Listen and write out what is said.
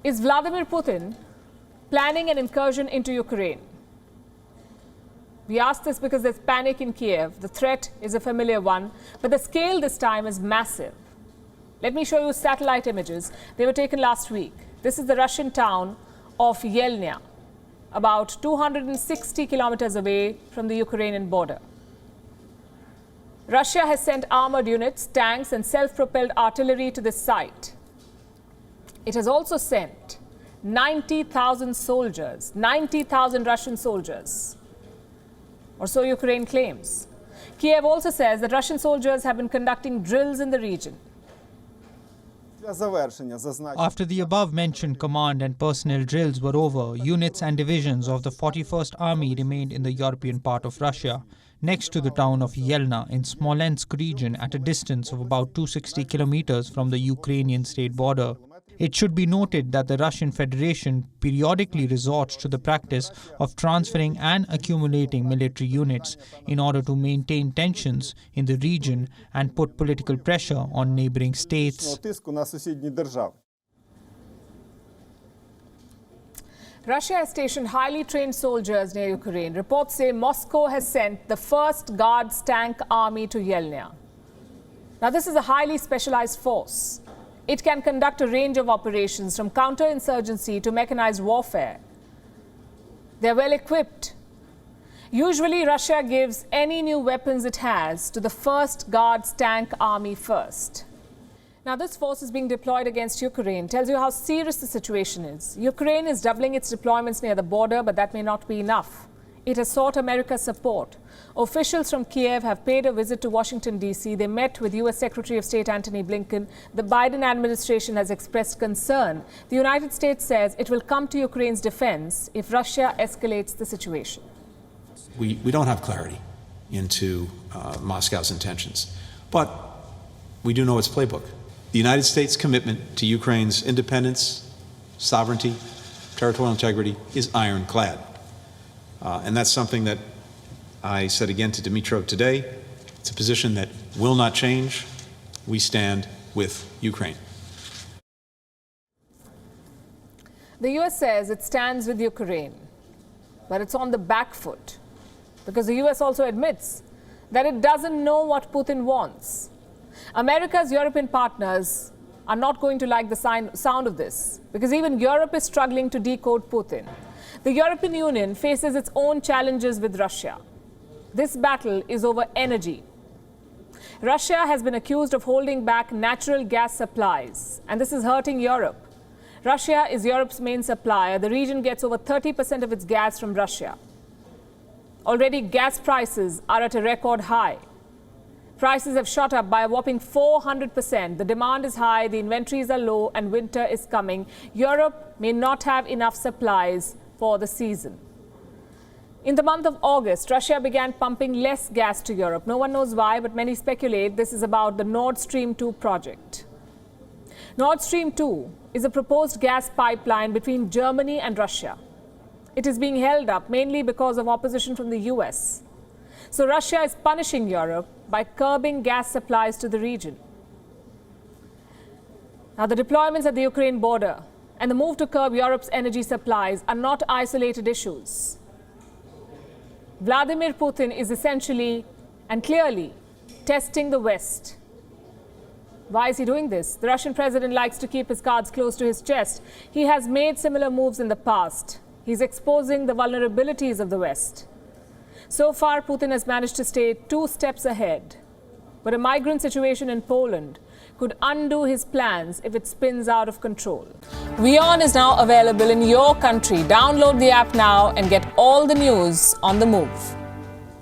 Is Vladimir Putin planning an incursion into Ukraine? We ask this because there's panic in Kiev. The threat is a familiar one, but the scale this time is massive. Let me show you satellite images. They were taken last week. This is the Russian town of Yelnya, about 260 kilometers away from the Ukrainian border. Russia has sent armored units, tanks, and self-propelled artillery to this site. It has also sent 90,000 soldiers, 90,000 Russian soldiers, or so Ukraine claims. Kiev also says that Russian soldiers have been conducting drills in the region. After the above-mentioned command and personnel drills were over, units and divisions of the 41st Army remained in the European part of Russia, next to the town of Yelnya in Smolensk region at a distance of about 260 kilometers from the Ukrainian state border. It should be noted that the Russian Federation periodically resorts to the practice of transferring and accumulating military units in order to maintain tensions in the region and put political pressure on neighboring states. Russia has stationed highly trained soldiers near Ukraine. Reports say Moscow has sent the first Guards tank army to Yelnya. Now, this is a highly specialized force. It can conduct a range of operations from counterinsurgency to mechanized warfare. They're well equipped. Usually, Russia gives any new weapons it has to the first Guards tank army first. Now, this force is being deployed against Ukraine. Tells you how serious the situation is. Ukraine is doubling its deployments near the border, but that may not be enough. It has sought America's support. Officials from Kiev have paid a visit to Washington, D.C. They met with U.S. Secretary of State Antony Blinken. The Biden administration has expressed concern. The United States says it will come to Ukraine's defense if Russia escalates the situation. We don't have clarity into Moscow's intentions, but we do know its playbook. The United States' commitment to Ukraine's independence, sovereignty, territorial integrity is ironclad. And that's something that I said again to Dmytro today. It's a position that will not change. We stand with Ukraine. The U.S. says it stands with Ukraine, but it's on the back foot because the U.S. also admits that it doesn't know what Putin wants. America's European partners are not going to like the sound of this because even Europe is struggling to decode Putin. The European Union faces its own challenges with Russia. This battle is over energy. Russia has been accused of holding back natural gas supplies, and this is hurting Europe. Russia is Europe's main supplier. The region gets over 30% of its gas from Russia. Already, gas prices are at a record high. Prices have shot up by a whopping 400%. The demand is high, the inventories are low, and winter is coming. Europe may not have enough supplies for the season. In the month of August, Russia began pumping less gas to Europe. No one knows why, but many speculate this is about the Nord Stream 2 project. Nord Stream 2 is a proposed gas pipeline between Germany and Russia. It is being held up mainly because of opposition from the US. So Russia is punishing Europe by curbing gas supplies to the region. Now, the deployments at the Ukraine border and the move to curb Europe's energy supplies are not isolated issues. Vladimir Putin is essentially and clearly testing the West. Why is he doing this? The Russian president likes to keep his cards close to his chest. He has made similar moves in the past. He's exposing the vulnerabilities of the West. So far, Putin has managed to stay 2 steps ahead. But a migrant situation in Poland could undo his plans if it spins out of control. WION is now available in your country. Download the app now and get all the news on the move.